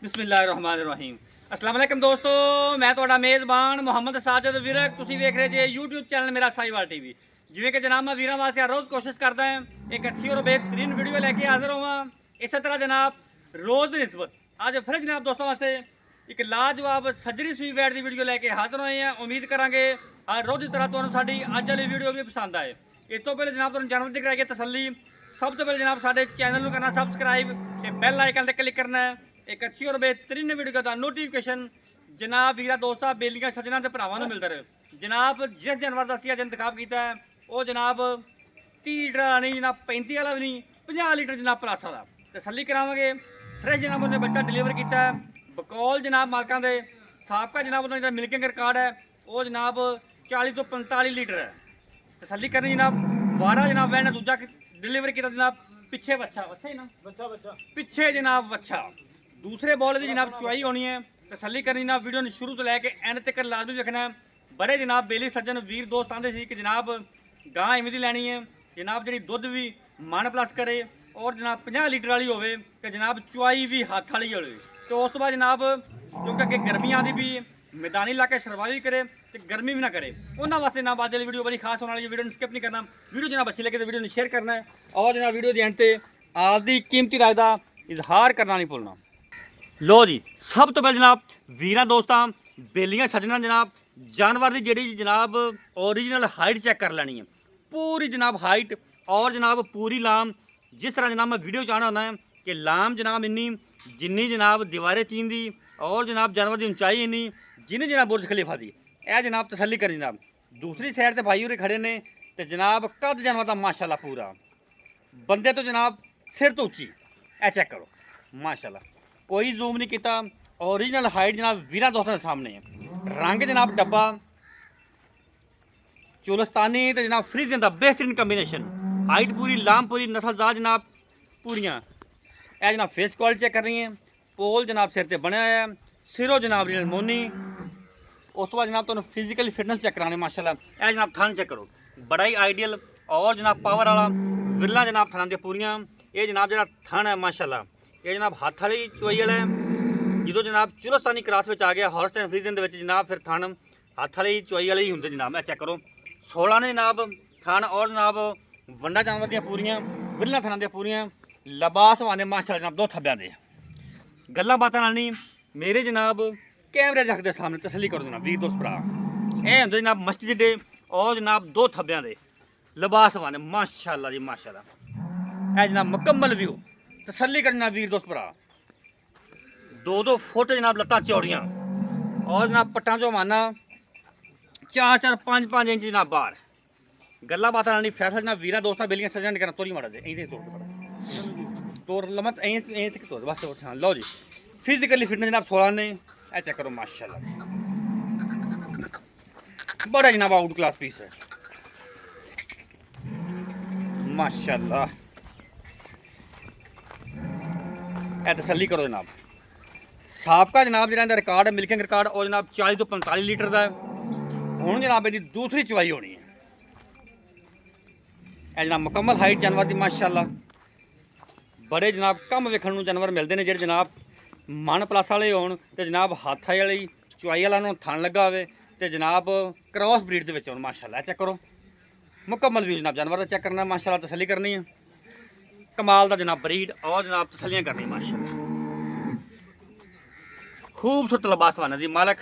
ਬਿਸਮਿਲ੍ਲਾਹਿਰਰਹਿਮਾनिर्रहीम। अस्सलाम वालेकुम दोस्तों, मैं ਤੁਹਾਡਾ ਮੇਜ਼ਬਾਨ ਮੁਹੰਮਦ ਸਾਜਦ ਵਿਰਕ। ਤੁਸੀਂ ਵੇਖ ਰਹੇ ਜੇ YouTube ਚੈਨਲ ਮੇਰਾ ਸਾਈਵਾਲ ਟੀਵੀ। ਜਿਵੇਂ ਕਿ ਜਨਾਬ ਮੈਂ ਵੀਰਾਂ ਵਾਸਤੇ ਹਰ ਰੋਜ਼ ਕੋਸ਼ਿਸ਼ ਕਰਦਾ ਹਾਂ ਇੱਕ ਅੱਛੀ ਔਰ बेहतरीन ਵੀਡੀਓ ਲੈ ਕੇ ਹਾਜ਼ਰ ਹੋਵਾਂ। ਇਸੇ ਤਰ੍ਹਾਂ ਜਨਾਬ ਰੋਜ਼ ਦੀ ਨਿਸਬਤ ਅੱਜ ਫਿਰ ਜਨਾਬ ਦੋਸਤਾਂ ਵਾਸਤੇ ਇੱਕ ਲਾਜਵਾਬ ਸੱਜਰੀ ਸੂਈ ਵੈਟ ਦੀ ਵੀਡੀਓ ਲੈ ਕੇ ਹਾਜ਼ਰ ਹੋਏ ਹਾਂ। ਉਮੀਦ ਕਰਾਂਗੇ ਹਰ ਰੋਜ਼ ਦੀ ਤਰ੍ਹਾਂ ਤੁਹਾਨੂੰ ਸਾਡੀ ਅੱਜ ਵਾਲੀ ਵੀਡੀਓ ਵੀ ਪਸੰਦ ਆਏ। ਇਸ ਤੋਂ ਪਹਿਲੇ ਜਨਾਬ ਤੁਹਾਨੂੰ ਜਾਣਨ ਦੀ ਕਰਾਈਏ ਤਸੱਲੀ। सब तो पहले जनाब साढ़े चैनल को करना सबसक्राइब ते बैल आइकन पर क्लिक करना है। एक अच्छी और बेहतरीन वीडियो का नोटिफिकेशन जनाब वीरा दोस्तों बेलियां सज्जना के भरावां नूं मिलता रहे। जनाब जिस जानवर का असीं इंतखाब किया है वो जनाब 30 लीटर वाला नहीं, जनाब 35 वाला भी नहीं, 50 लीटर जनाब प्लस वाला तसल्ली करावांगे। फ्रैश जनाब उन्हें बच्चा डिलीवर किया है बकौल जनाब मालकां दे। साबका जनाब उन्होंने मिल्किंग रिकॉर्ड है वो जनाब 40 तो 45 लीटर है। तसल्ली करनी जनाब 12 जनाब वैन दूजा डिलीवर किया जनाब पिछे बच्चा ही ना बच्चा पिछे जनाब बच्चा दूसरे बॉल की जनाब चुआई होनी है। तसल्ली करनी जनाब वीडियो ने शुरू तो लैके एंड तक लाजमी देखना है। बड़े जनाब बेली सज्जन वीर दोस्त आते सी कि जनाब गां इवें दी लैनी है जनाब जी दुध भी मन प्लस करे और जनाब 50 लीटर वाली होवे ते जनाब चुआई भी हाथ वाली होवे। तो उस तो बाद जनाब क्योंकि अगे गर्मी आती भी मैदानी इलाके सर्वाइव करे तो गर्मी भी ना करे उन्होंने वास्ते जनाब आज वाली वीडियो बड़ी खास होने वाली। वीडियो स्किप नहीं करना, वीडियो जनाब अच्छी लगे तो वीडियो शेयर करना है और जनाब वीडियो के एंड से आपकी कीमती राय का इजहार करना नहीं भूलना। लो जी सब तो पहले जनाब वीर दोस्तों बेलियां सजना जनाब जानवर की जी जनाब ओरिजिनल हाइट चेक कर लैनी है। पूरी जनाब हाइट और जनाब पूरी लाम जिस तरह जनाब मैं वीडियो चाहना होना है कि लाम जनाब इन्नी जिन्नी जनाब दीवारें चीन दी और जनाब जानवर की ऊंचाई इन्नी जिन्हें जनाब बुर्ज खलीफा दी यह जनाब तसल्ली करी जनाब। दूसरी साइड से भाई उरे खड़े ने तो जनाब कद जानवर का माशाल्लाह पूरा बंदे तो जनाब सिर तो उच्ची ए चेक करो माशाल्लाह कोई जूम नहीं किया। ओरिजिनल हाइट जनाब वीरा दोस्तों के सामने है। रंग जनाब डब्बा चोलस्तानी तो जनाब फ्रीजन का बेहतरीन कम्बीनेशन हाइट पूरी लाम पूरी नस्लदार जनाब पूरियाँ ए जनाब फेस क्वालिटी चेक कर रही हैं। पोल जनाब सिर से बनया है सिरों जनाब रियल मोनी। उस तो बाद जनाब तुम फिजिकली फिटनेस चेक कराने माशाल्लाह ए जनाब थान चेक करो बड़ा ही आइडियल और जनाब पावर वाला विरला जनाब थाना दी पूरियां। ये जनाब जरा थान है माशाल्लाह ये जनाब हाथ वाली चुआई वाला है जो जनाब चुलस्तानी क्रॉस में आ गया हॉर्सटाइन फ्रीजन के जनाब फिर थान हाथ वाली चुआई वाले ही होंगे जनाब। मैं चेक करो 16 ने जनाब थान और जनाब वंडा जानवर दी पूरियां विरला थाना दी पूरियां लबास वाने माशाल्लाह जनाब दो थब्बियां दे गल्लां बातां नाल नहीं मेरे जनाब कैमरे रखते सामने तसल्ली करो जनाब वीर दोस्त भरा ए होंगे जनाब मस्जिद दे और जनाब दो थब्बियां दे लिबास वाने माशाल्लाह जी माशाल्लाह ए जनाब मुकम्मल व्यू तसल्ली करना वीर दोस्त भरा। 2-2 फुट जनाब लत्तां चौड़ियां और जनाब पट्टां चो माना 4-4 5-5 इंच जनाब बाहर गल्लां बातां नहीं फैसला जनाब वीरा दोस्तां बेलियां सजना नहीं करना तोरी माड़ा दे ऐसे तोड़ लमत ऐ तक तोड़ बस हाँ। लो जी फिजिकली फिटनेस जनाब 16 ने ए चेक करो माशाल्लाह बड़ा जनाब आउट क्लास पीस है माशाल्लाह ए तसल्ली करो जनाब। साबका जनाब जो रिकॉर्ड है मिल्किंग रिकॉर्ड और जनाब 40 तो 45 लीटर का हूँ जनाब इसकी दूसरी चुआई होनी है। ए जनाब मुकम्मल हाइट जानवर की माशाल्लाह बड़े जनाब कम वेखण नूं जानवर मिलते हैं जो जनाब मन प्लस वाले हो जनाब हाथ वाली चुआई वाला थन लगा हो तो जनाब क्रॉस ब्रीड के माशाल्लाह चेक करो मुकम्मल व्यू जनाब जानवर का चेक करना माशाल्लाह तसल्ली करनी है कमाल का जनाब ब्रीड और जनाब तसलियाँ करनी माशाल्लाह खूबसूरत लिबास वाना जी मालक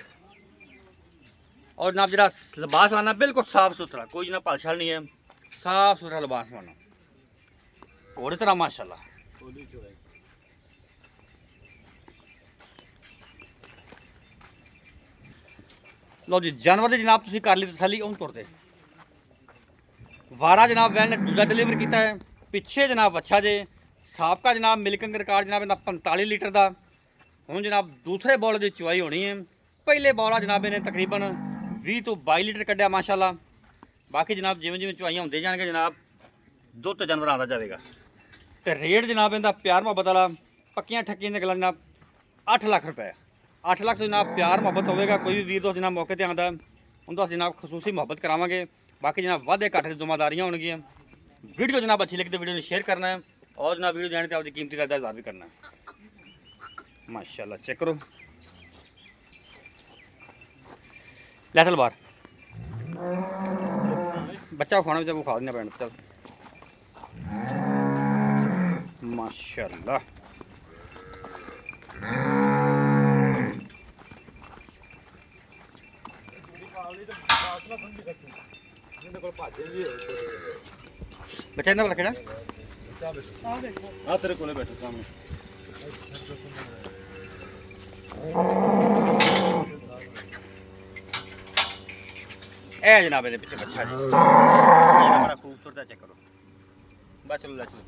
और जनाब जरा लिबास वाना बिल्कुल साफ सुथरा कोई जनाब पलछल नहीं है साफ सुथरा लिबास वाना घोड़े तरह माशाल्लाह। लो जी जानवर की जनाब तुम कर ली तसली उन तुरते 12 जनाब वैन ने दूजा डिलीवर किया है पिछे जनाब बच्चा जे साबका जनाब मिल्किंग रिकॉर्ड जनाब इन्हें 45 लीटर का हूँ जनाब दूसरे बॉल की चुआई होनी है। पहले बॉल जनाब इन्हें तकरीबन 20 तो 22 लीटर कढ़िया माशाल्लाह। बाकी जनाब जिमें जिमें चुआइयां होंदे जाएंगे जनाब दुध तो जानवर आता जाएगा। तो रेट जनाब इनका प्यार मुहब्बत वाला पक्कियां ठक्कियां निकला जनाब 8 लाख रुपए 8 लाख तो जनाब प्यार मुहब्बत होगा। कोई भी वीर दोस्त जनाब मौके पर आता उनका जनाब खसूसी मुहब्बत करावांगे। बाकी जनाब वादे घाटे की जिम्मेदारियां होंगियां। वीडियो जनाब अच्छी लगी तो वीडियो शेयर करना है और जनाब वीडियो जाने तो आपकी कीमती का इज़हार भी करना है। माशाल्लाह चेक करो। ले चल बाहर, बच्चा खाना भी जब वो खा देना पैंट चल। माशाल्लाह बच्चा इतना वाला खेड़ा तेरे कोले बैठो सामने। ए जनाब ये पीछे बच्चा है, बड़ा खूबसूरत है, चेक करो। बस चलो चलो